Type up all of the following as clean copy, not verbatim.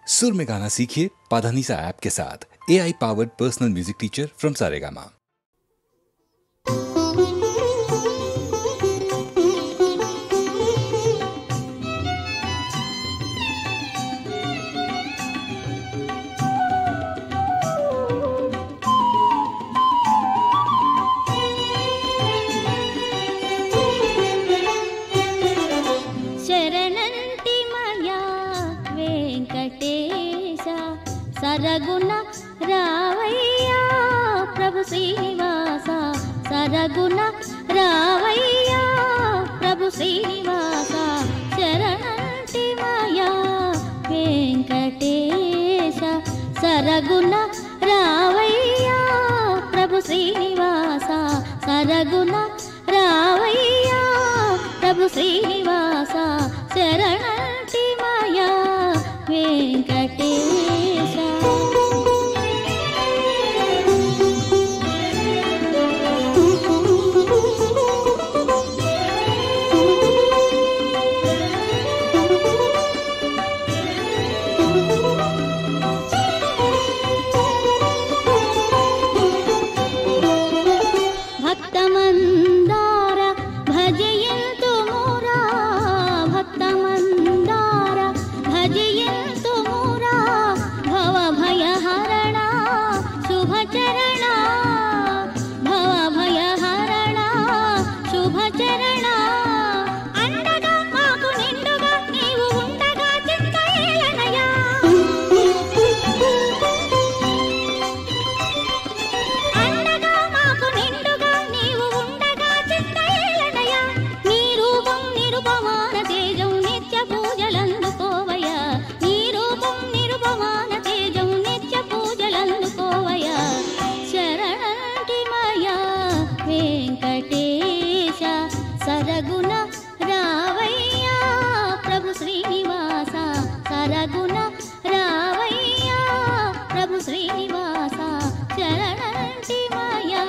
सुर में गाना सीखिए पाधानीसा ऐप के साथ। AI powered personal music teacher from Saregama. సరగుణ రావయ్యా ప్రభు శ్రీనివాస, సరగుణ రావయ్యా ప్రభు శ్రీనివాస, శరణంటి మాయా వెంకటేశ, సరగుణ రావయ్యా ప్రభు శ్రీనివాస, సరగుణ రావయ్యా ప్రభు శ్రీనివాస, శరణంటి మాయా వెంకటేశ. భక్తమందార భజయంతుమురా, భక్తమందార భజయంతుమురా, భవభయహరణ శుభచరణ, భవభయహరణ శుభచరణ, అండగా మాకు నిండుగా నీవు ఉండగా చింతయేలనయా, అండగా మాకు నిండుగా నీవు ఉండగా చింతయేలనయా, నీ రూపం నిరుపమాన తేజం నిత్య పూజలందుకోవయ్యా, నీ రూపం నిరుపమాన తేజం నిత్య పూజలందుకోవయ్యా, శరణంటి మాయా వెంకటేశ, సరగుణ రావయ్యా ప్రభు శ్రీనివాస, సరగుణ రావయ్యా ప్రభు శ్రీనివాస, శరణంటి మాయా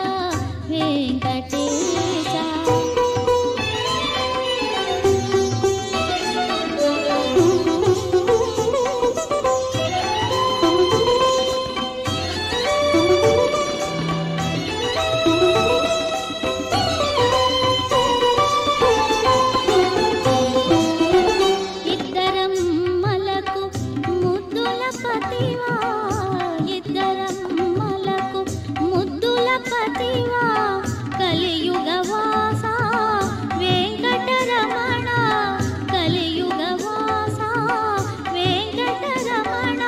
వెంకటేశ. ఇద్దరమ్మలకు ముద్దుల పతివా, ఇద్దరమ్మలకు ముద్దుల పతివా, కలియుగ వాస వెంకటరమణ, కలియుగ వాస వెంకటరమణ,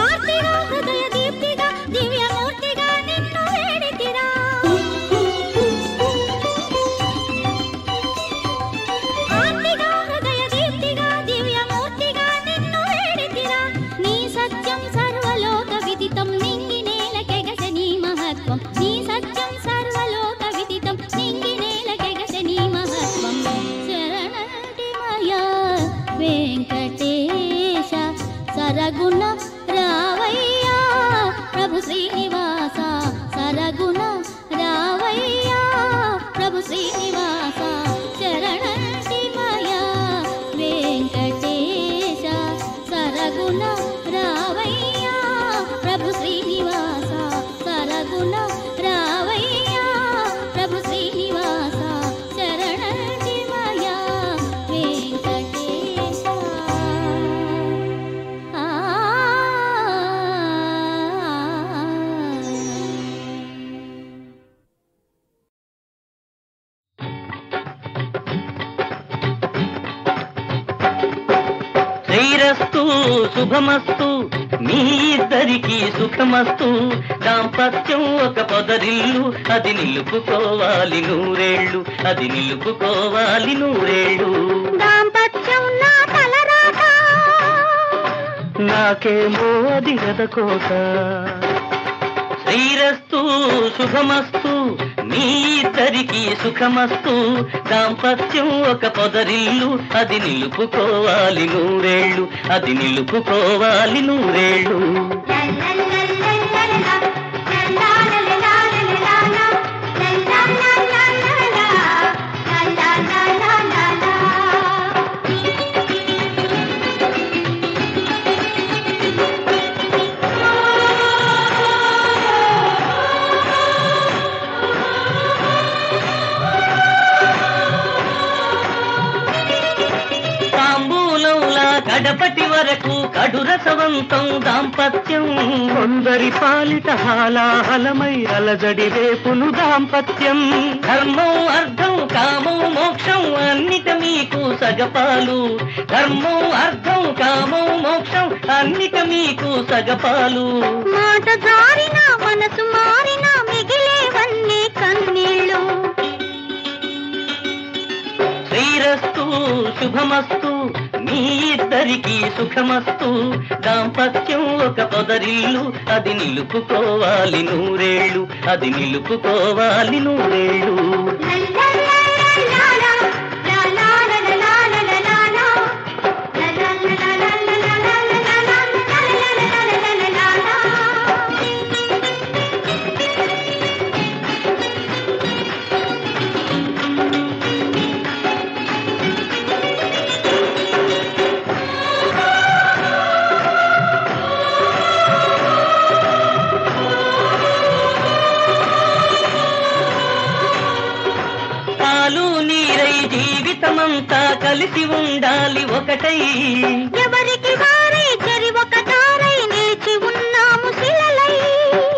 ఆర్తిగా హృదయ దీప్తిగా దివ్యమూర్తిగా నిన్ను వేడితిరా, ఆర్తిగా హృదయ దీప్తిగా దివ్యమూర్తిగా నిన్ను వేడితిరా, నీ సత్యం సర్వలోక విదితం నింగి నేలకెగసె నీ మహత్వం, నీ సత్యం సర్వలోక విదితం నింగి నేలకెగసె నీ మహత్వం, శరణంటి మాయా వెంకటేశ, సరగుణ రావయ్యా ప్రభు శ్రీనివాస, సరగుణ రావయ్యా ప్రభు శ్రీనివాస, శరణంటి మాయా వెంకటేశ, సరగుణ రావయ్యా ప్రభు శ్రీనివాస, సరగుణ రావయ్యా ప్రభు శ్రీనివాస, శరణంటి మాయా వెంకటేశ. శ్రీరస్తు శుభమస్తు మీ ఇద్దరికి సుఖమస్తు, దాంపత్యం ఒక పొదరిల్లు అది నిలుపుకోవాలి నూరేళ్ళు, అది నిలుపుకోవాలి నూరేళ్ళు, దాంపత్యం నా తలరాత, నాకేమో అది గదకోట. శ్రీరస్తు శుభమస్తు మీ ఇద్దరికి సుఖమస్తు, దాంపత్యం ఒక పొదరిల్లు అది నిలుపుకోవాలి నూరేళ్ళు, అది నిలుపుకోవాలి నూరేళ్ళు. కడు రసవంతం దాంపత్యం. కొందరి పాలిట హాలాహలమై అలజడి రేపును దాంపత్యం. ధర్మం అర్థం కామం మోక్షం అన్నిట మీకు సగపాలు. ధర్మం అర్థం కామం మోక్షం అన్నిట మీకు సగపాలు. మాట జారిన మనసు మారిన మిగిలేవన్నీ కన్నీళ్ళు. శ్రీరస్తు శుభమస్తు మీ ఇద్దరికి సుఖమస్తు. దాంపత్యం ఒక పొదరిల్లు అది నిలుపుకోవాలి నూరేళ్ళు. అది నిలుపుకోవాలి నూరేళ్ళు. జీవితమంతా కలిసి ఉండాలి ఒకటై. ఎవరికి వారే చెరి ఒక తారై నిలిచి ఉన్నాము శిలలై.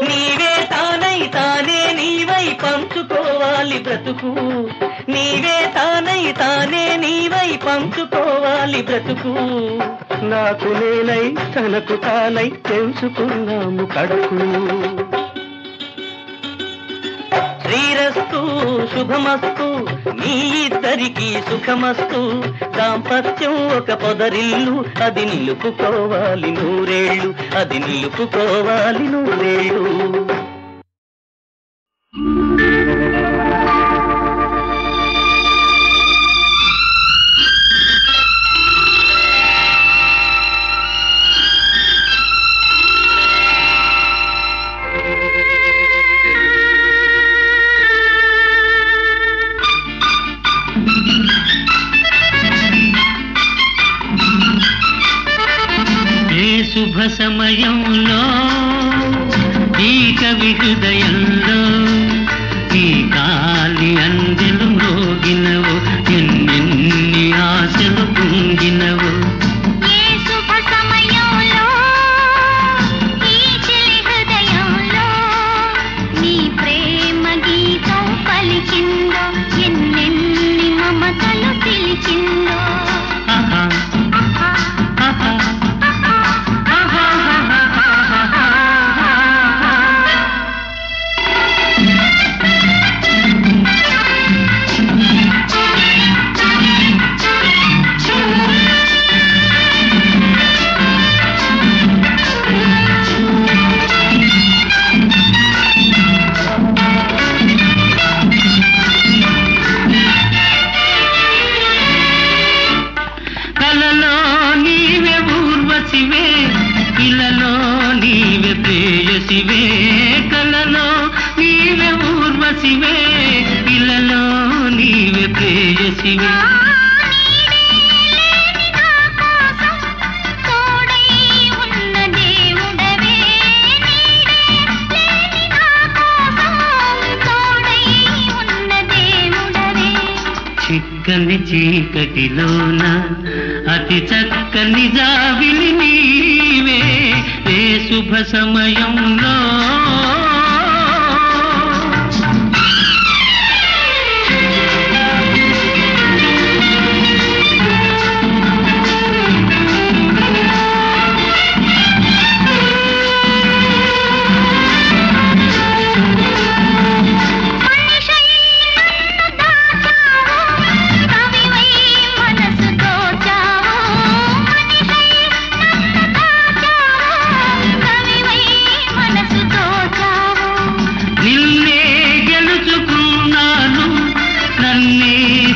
నీవే తానై తానే నీవై పంచుకోవాలి బ్రతుకు. నీవే తానై తానే నీవై పంచుకోవాలి బ్రతుకు. నాకు నేనై తనకు తానై తెలుసుకున్నాము కడకు. శ్రీరస్తు శుభమస్తు మీ ఇద్దరికి సుఖమస్తు. దాంపత్యం ఒక పొదరిల్లు అది నిలుపుకోవాలి నూరేళ్ళు. అది నిలుపుకోవాలి నూరేళ్ళు. శుభ సమయంలో ఈ కవి హృదయంలో ఈ కాలి అందెలు మ్రోగినవు. ఎన్నెన్ని ఆశలు పొంగినవు. ఏ శుభ సమయంలో ఈ చెలి హృదయంలో నీ ప్రేమ గీతం పలికిందో. ఎన్నెన్ని మమతలు పిలిచిందో. ఆహా ఆహా ప్రేయసివే. కలలో నీవే ఊర్వశివే ఇలలో నీవే ప్రేయసివే. చిక్కని చీకటిలోన అతి చక్కని జాబిలి నీవే. ఏ శుభ సమయంలో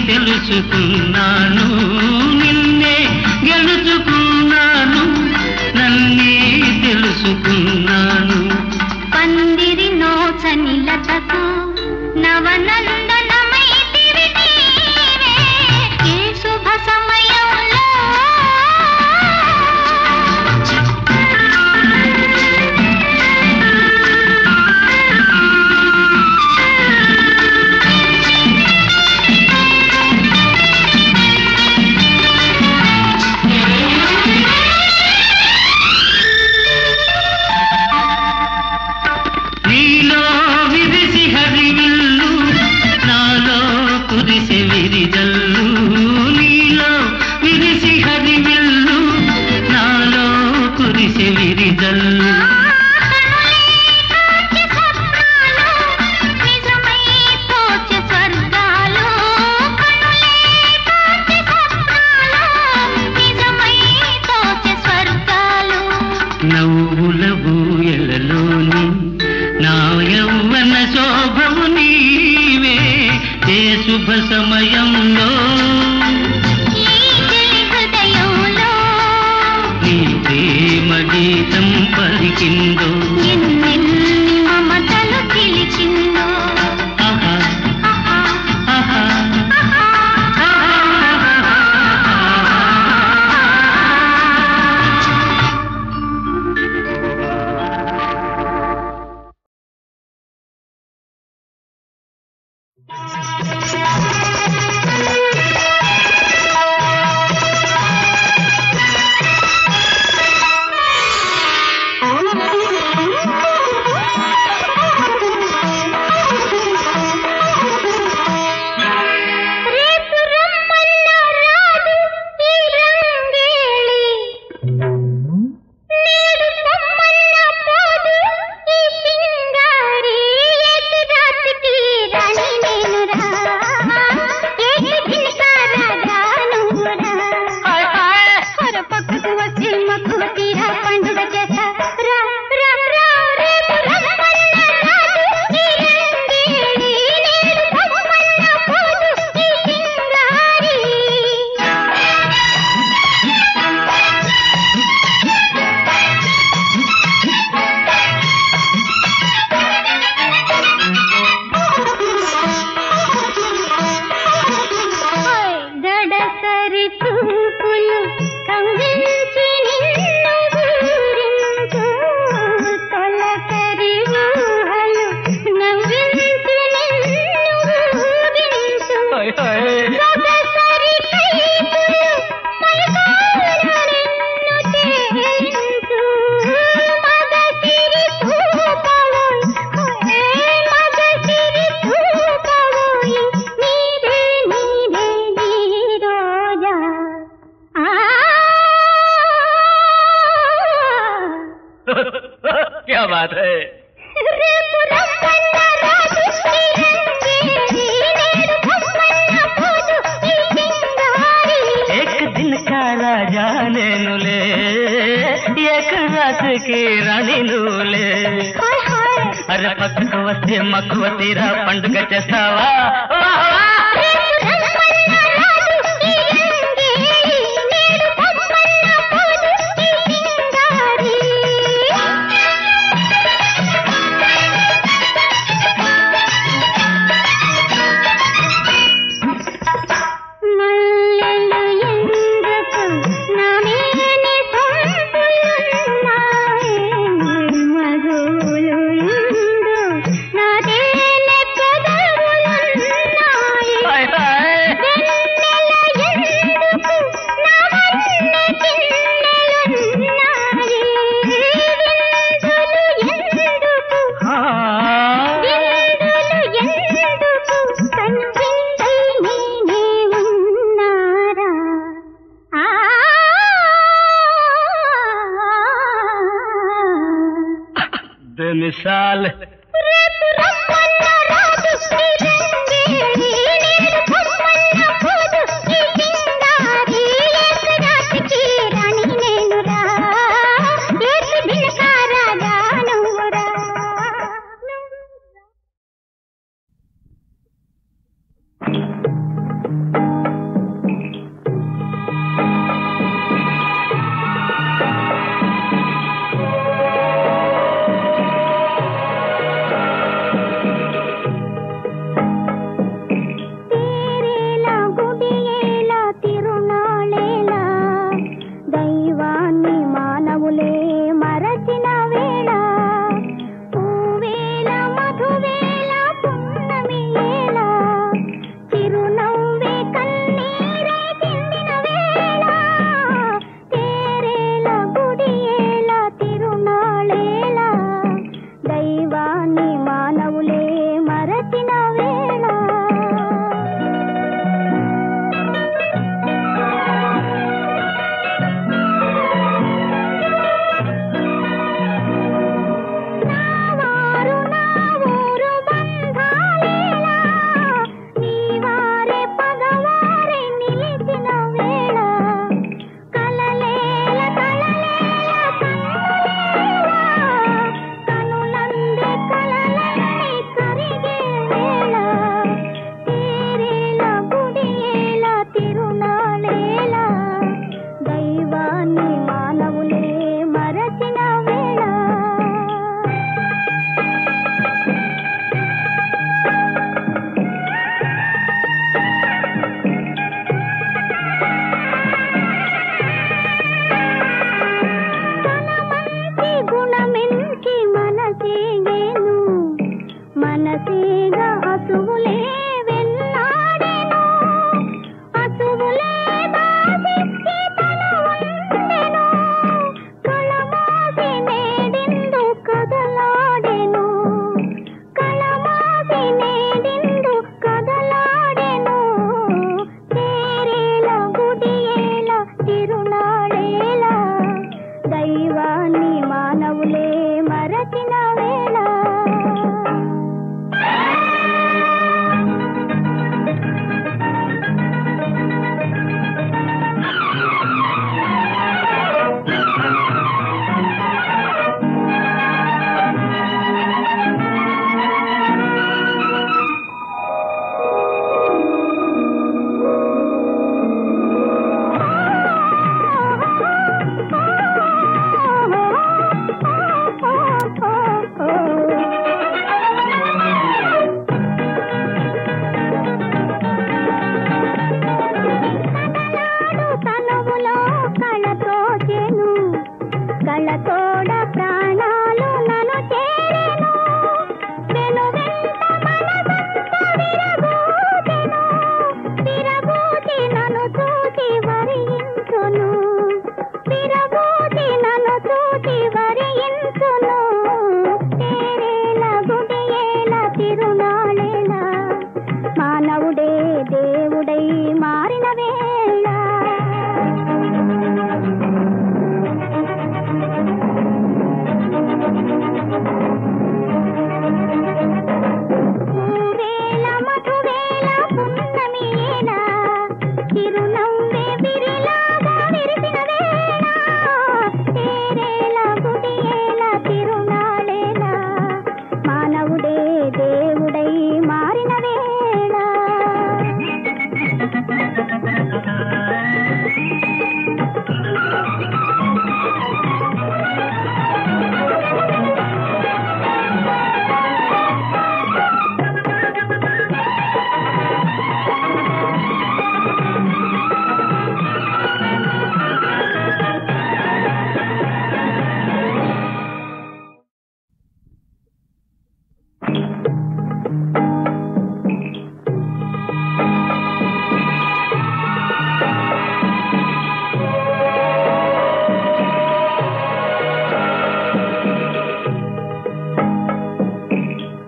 తెలుసుకున్నాను. నిన్నే గెలుచుకున్నాను. నన్నే తెలుసుకున్నాను. పందిరి నోచని లతకు నవనందనమై తిరిగి ఏ శుభ సమయంలో. కురిసె విరిజల్లు నవ్వుల ఊయలలోని నా యౌవన శోభవు నీవే ఏ శుభ సమయంలో నీ ప్రేమ గీతం పలికిందో మమతలు పిలిచిందో ఆహా ఆహా क्या बात है एक दिन का राजा నేనులే एक रात की रानी నువ్వులే అరే పక్కకు వస్తే మక్కువ తీరా పండుగ చేస్తావా मिसाल తోడ ప్రాణాలు నన్ను చేరెను వెనువెంట మనసంతా విరబూచెను విరబూచి నన్ను చూసి వరించును విరబూచి నన్ను చూసి వరించును తేరేల గుడియేల తిరునాళేల మానవుడే దేవుడై మారిన వేళ వేళ మధువేళ పున్నమియేల చిరునవ్వే విరిలాగా విరిసిన వేళ తేరేల గుడియేల తిరునాళేల మానవుడే దేవుడై మారిన వేళ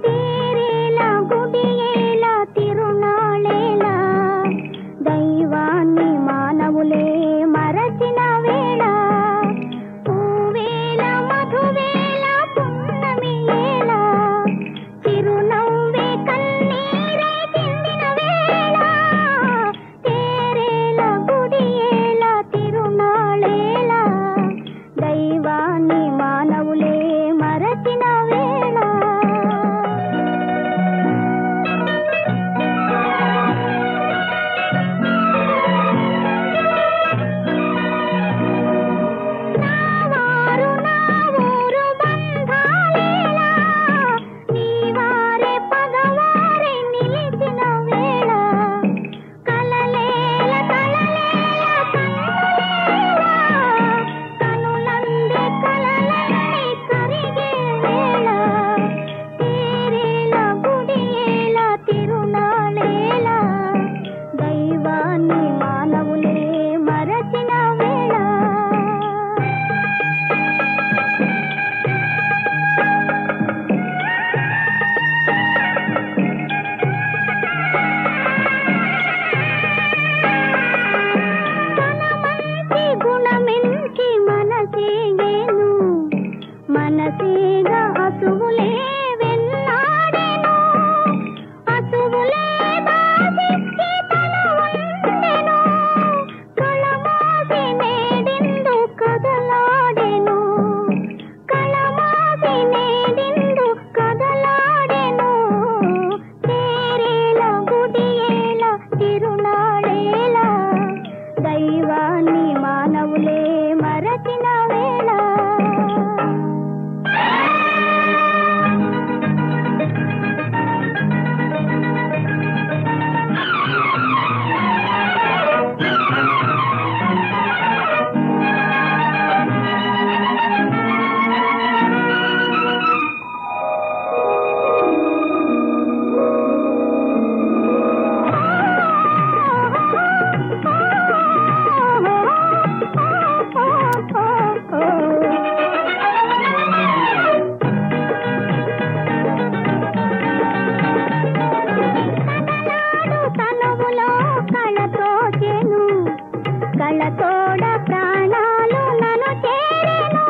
తేరేల గుడియేల తిరునాళేల దైవాన్ని మానవులే మరచిన వేళ పూవేల మధువేల పున్నమియేల చిరునవ్వే కన్నీరే చిందిన వేళ తేరేల గుడియేల తిరునాళేల దైవాన్ని మానవులే మరచిన వేళ నావారు నా ఊరు బంధాలేలా నీవారే పగవారే నిలిచిన వేళ కలలేల కలలేల కన్నులేలా కనులందే కలలన్నీ కరిగే వేళ తేరేల గుడియేల తిరునాళేల దైవాన్ని మానవులే మరచిన వేళ మంచి గుణమెంచి మనసేగేను మనసేగా అసువులే వెన్నాడెను అసువులే బాధించి తన వండెను కళమాసి నేడిందు కదలాడెను కళమాసి నేడిందు కదలాడెను తేరేల గుడియేల తిరునాళేల దైవాన్ని మానవులే మరచిన వేళ తనువులో కళతోచెను కళతోడ ప్రాణాలు నన్ను చేరెను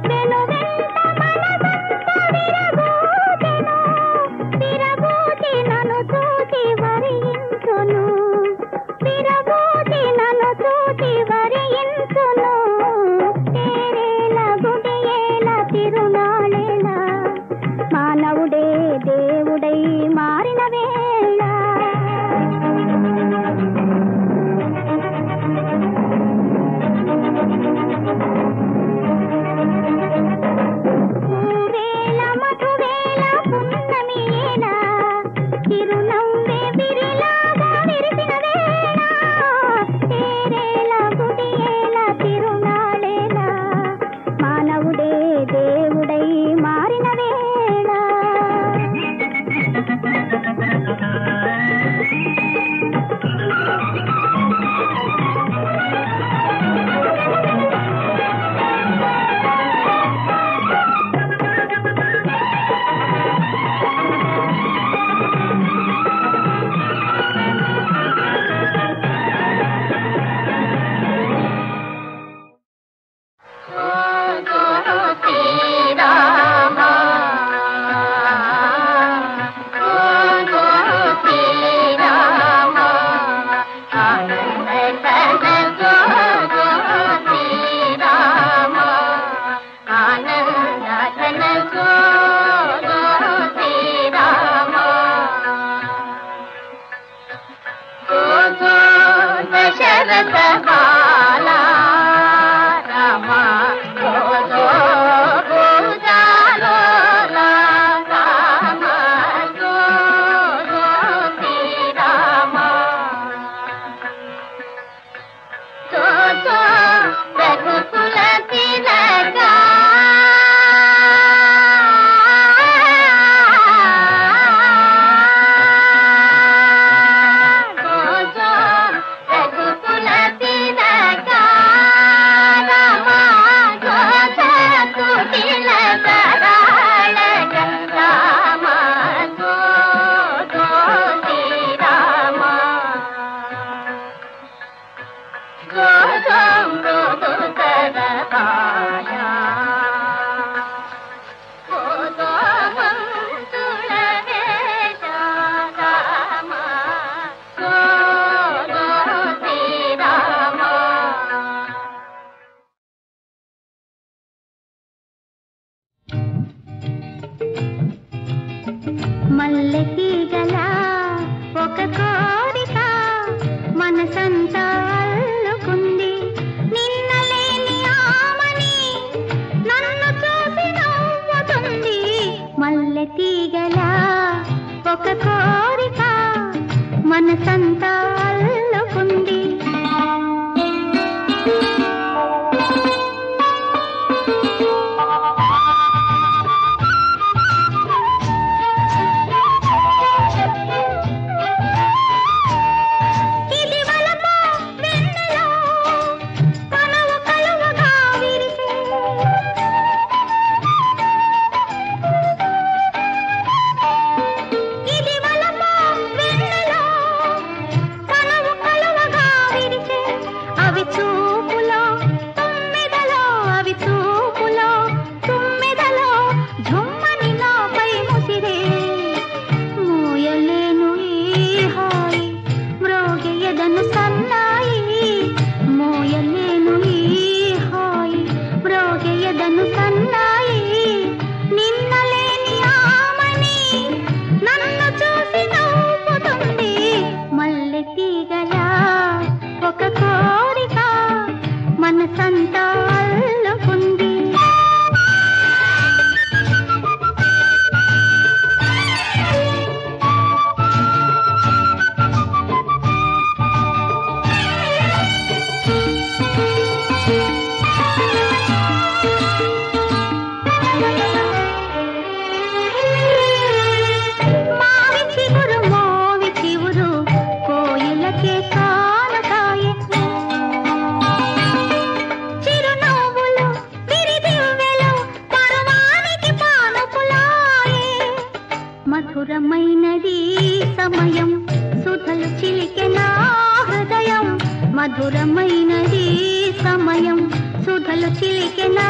వెనువెంట మనసంతా విరబూచెను విరబూచి నన్ను చూసి వరించును విరబూచి నన్ను చూసి వరించును తేరేల గుడియేల తిరునాళేల మానవుడే దేవుడై మారిన వేళ వేళ మధువేళ పున్నమియేల చిరునవ్వే విరిలాగా విరిసిన వేళ తేరేల గుడియేల తిరునాళేల మానవ దేవుడై మారిన వేళ మల్లెతీగలా ఒక కోరిక మనసంతా అల్లుకుంది నిన్నలేని ఆమని నన్ను చూసి నవ్వుతుంది మల్లెతీగలా ఒక కోరిక మనసంతా అల్లుకుంది మధురమైనది సమయం సుధలు చిలికె నా హృదయం మధురమైనది సమయం సుధలు చిలికె నా